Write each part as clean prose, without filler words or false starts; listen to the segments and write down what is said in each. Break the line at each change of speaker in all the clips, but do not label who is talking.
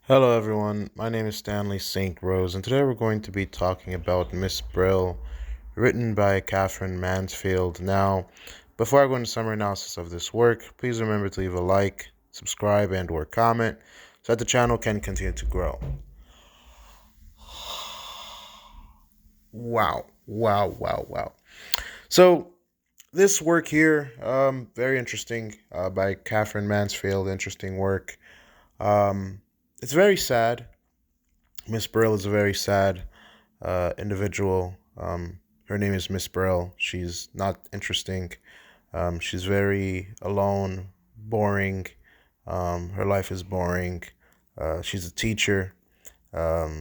Hello, everyone. My name is Stanley St. Rose, and today we're going to be talking about Miss Brill, written by Katherine Mansfield. Now, before I go into summary analysis of this work, please remember to leave a like, subscribe, and/or comment so that the channel can continue to grow. Wow, wow, wow, wow. So, this work here, very interesting, by Katherine Mansfield. Interesting work. Um, it's very sad. Miss Brill is a very sad individual. Her name is Miss Brill. She's not interesting. She's very alone, boring. Her life is boring. She's a teacher.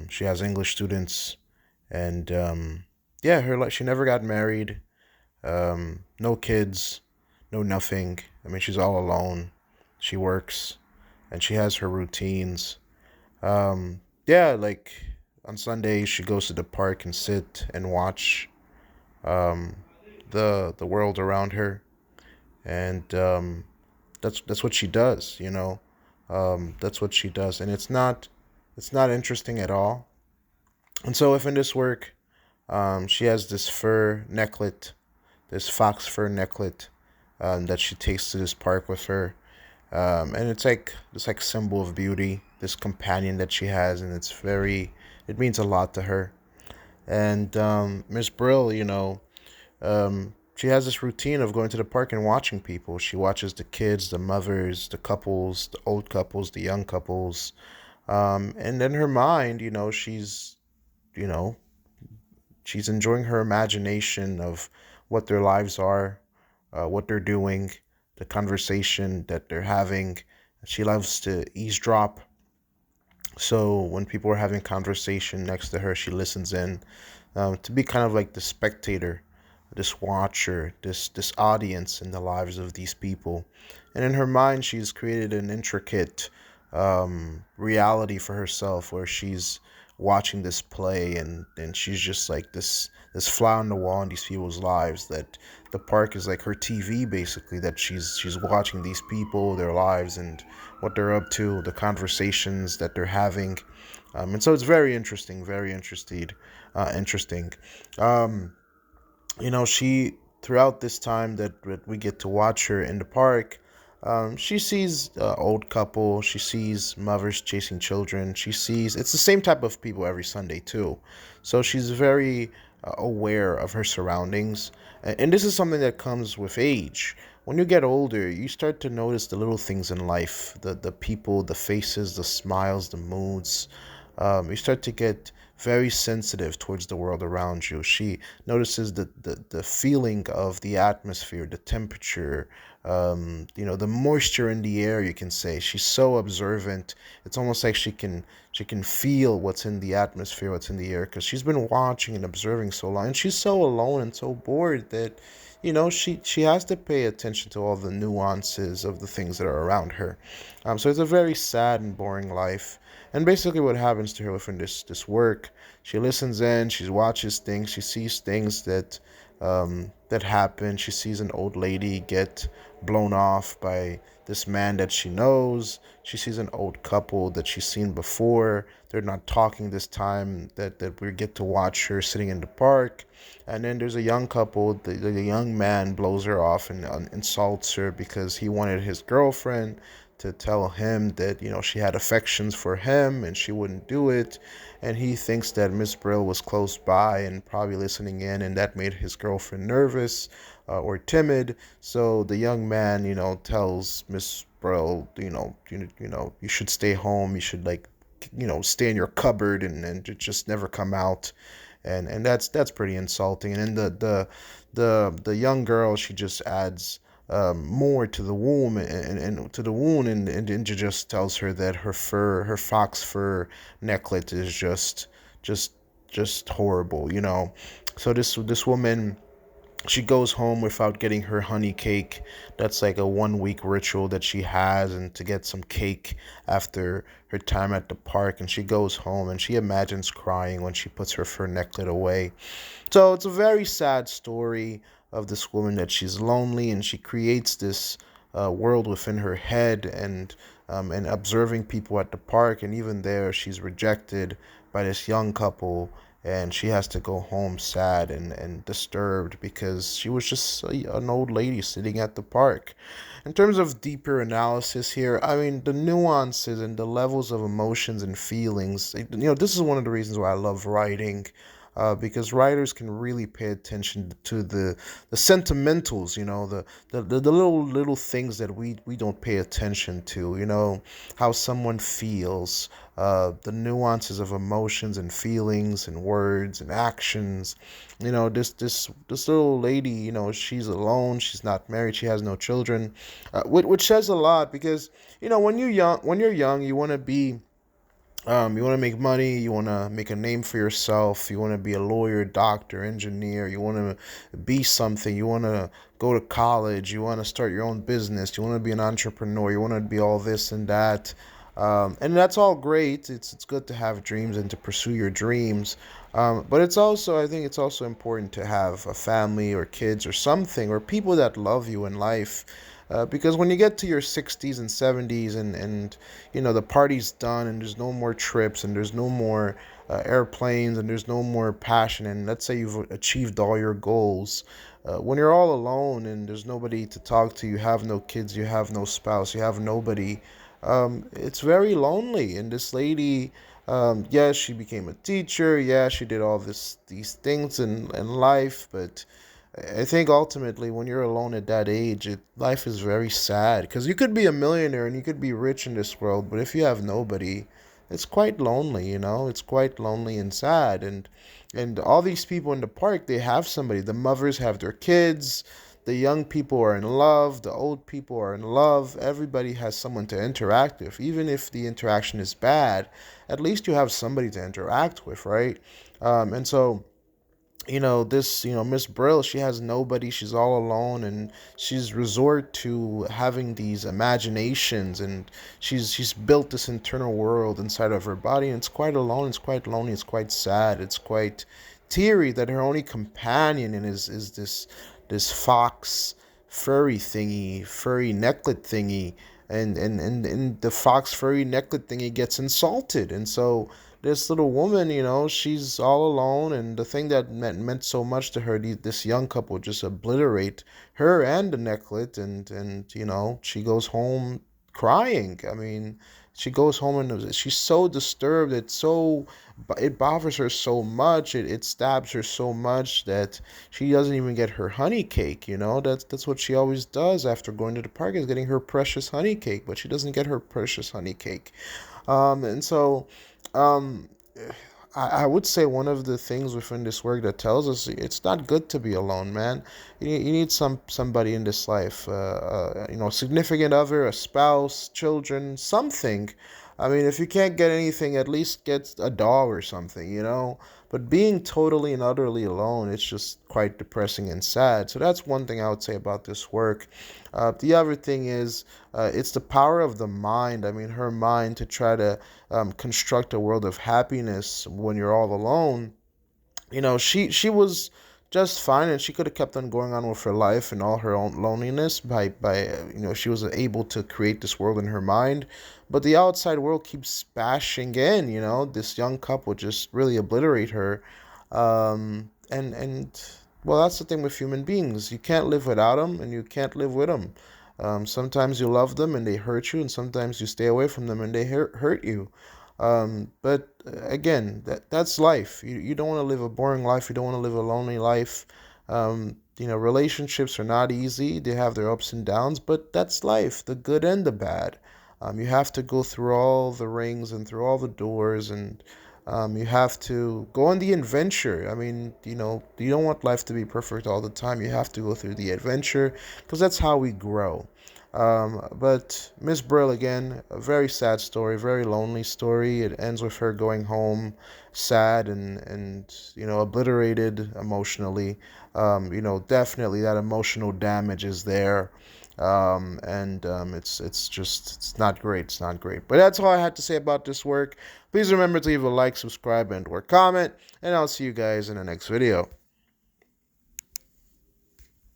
She has English students, and yeah, her life. She never got married. No kids, no nothing. I mean, she's all alone. She works, and she has her routines. Yeah, like on Sundays she goes to the park and sit and watch um, the world around her, and that's what she does. That's what she does, and it's not interesting at all. And so, if in this work, she has this fur necklet, this fox fur necklet, that she takes to this park with her, and it's like this like symbol of beauty, this companion that she has, and it means a lot to her. And Miss Brill, she has this routine of going to the park and watching people. She watches the kids, the mothers, the couples, the old couples, the young couples, and in her mind, you know she's enjoying her imagination of what their lives are, what they're doing, the conversation that they're having. She loves to eavesdrop. So when people are having conversation next to her, she listens in, to be kind of like the spectator, this watcher, this audience in the lives of these people. And in her mind, she's created an intricate reality for herself where she's watching this play, and she's just like this fly on the wall in these people's lives. That the park is like her TV, basically. That she's watching these people, their lives, and what they're up to, the conversations that they're having. And so it's very interesting, very interesting. Um, she throughout this time that we get to watch her in the park, she sees old couple, she sees mothers chasing children, she sees it's the same type of people every Sunday too. So she's very aware of her surroundings, and this is something that comes with age. When you get older, you start to notice the little things in life, the people, the faces, the smiles, the moods. You start to get very sensitive towards the world around you. She notices the feeling of the atmosphere, the temperature, the moisture in the air, you can say. She's so observant. It's almost like she can feel what's in the atmosphere, what's in the air, because she's been watching and observing so long. And she's so alone and so bored that she has to pay attention to all the nuances of the things that are around her. So it's a very sad and boring life. And basically, what happens to her within this work, she listens in, she watches things, she sees things that happen. She sees an old lady get blown off by this man that she knows. She sees an old couple that she's seen before. They're not talking this time. That we get to watch her sitting in the park. And then there's a young couple. The young man blows her off and insults her because he wanted his girlfriend to tell him that she had affections for him and she wouldn't do it, and he thinks that Miss Brill was close by and probably listening in, and that made his girlfriend nervous, or timid. So the young man tells Miss Brill, you should stay home, you should, like, stay in your cupboard and just never come out. And that's pretty insulting. And then the young girl, she just adds more to the wound, and to the wound, and just tells her that her fox fur necklet is just just horrible. So this woman, she goes home without getting her honey cake. That's like a 1 week ritual that she has, and to get some cake after her time at the park. And she goes home and she imagines crying when she puts her fur necklet away. So it's a very sad story of this woman, that she's lonely, and she creates world within her head, and observing people at the park. And even there, she's rejected by this young couple, and she has to go home sad and disturbed because she was just an old lady sitting at the park. In terms of deeper analysis here, I mean, the nuances and the levels of emotions and feelings, this is one of the reasons why I love writing. Because writers can really pay attention to the sentimentals, the little things that we don't pay attention to, how someone feels, the nuances of emotions and feelings and words and actions. This little lady, she's alone, she's not married, she has no children, which says a lot because when you're young, you want to make money, you want to make a name for yourself, you want to be a lawyer, doctor, engineer, you want to be something, you want to go to college, you want to start your own business, you want to be an entrepreneur, you want to be all this and that. And that's all great. It's good to have dreams and to pursue your dreams. But I think it's also important to have a family or kids or something or people that love you in life. Because when you get to your 60s and 70s and the party's done and there's no more trips and there's no more airplanes and there's no more passion, and let's say you've achieved all your goals, when you're all alone and there's nobody to talk to, you have no kids, you have no spouse, you have nobody, it's very lonely. And this lady, yes, she became a teacher, yeah, she did all these things in life, but I think ultimately, when you're alone at that age, life is very sad. Because you could be a millionaire and you could be rich in this world, but if you have nobody, it's quite lonely. It's quite lonely and sad. And all these people in the park, they have somebody. The mothers have their kids. The young people are in love. The old people are in love. Everybody has someone to interact with. Even if the interaction is bad, at least you have somebody to interact with, right? And so this, Miss Brill, she has nobody, she's all alone, and she's resort to having these imaginations, and she's built this internal world inside of her body, and it's quite alone, it's quite lonely, it's quite sad, it's quite teary that her only companion is this fox furry necklet thingy, and the fox furry necklet thingy gets insulted. And so this little woman, she's all alone, and the thing that meant so much to her, this young couple just obliterate her and the necklet, and she goes home crying. I mean, she goes home and she's so disturbed. It bothers her so much. It stabs her so much that she doesn't even get her honey cake. That's what she always does after going to the park, is getting her precious honey cake, but she doesn't get her precious honey cake. And so um, I would say one of the things within this work that tells us it's not good to be alone, man. You need somebody in this life, significant other, a spouse, children, something. I mean, if you can't get anything, at least get a dog or something. But being totally and utterly alone, it's just quite depressing and sad. So that's one thing I would say about this work. The other thing is, it's the power of the mind. I mean, her mind to try to construct a world of happiness when you're all alone. She was just fine, and she could have kept on going on with her life and all her own loneliness by she was able to create this world in her mind. But the outside world keeps bashing in. This young couple just really obliterate her. And well, that's the thing with human beings. You can't live without them, and you can't live with them. Sometimes you love them and they hurt you, and sometimes you stay away from them and they hurt you. But again, that's life. You don't want to live a boring life. You don't want to live a lonely life. Relationships are not easy. They have their ups and downs, but that's life, the good and the bad. You have to go through all the rings and through all the doors, and you have to go on the adventure. I mean, you don't want life to be perfect all the time. You have to go through the adventure because that's how we grow. But Miss Brill, again, a very sad story, very lonely story. It ends with her going home sad and obliterated emotionally. Definitely that emotional damage is there. And it's not great. It's not great. But that's all I had to say about this work. Please remember to leave a like, subscribe, and or comment. And I'll see you guys in the next video.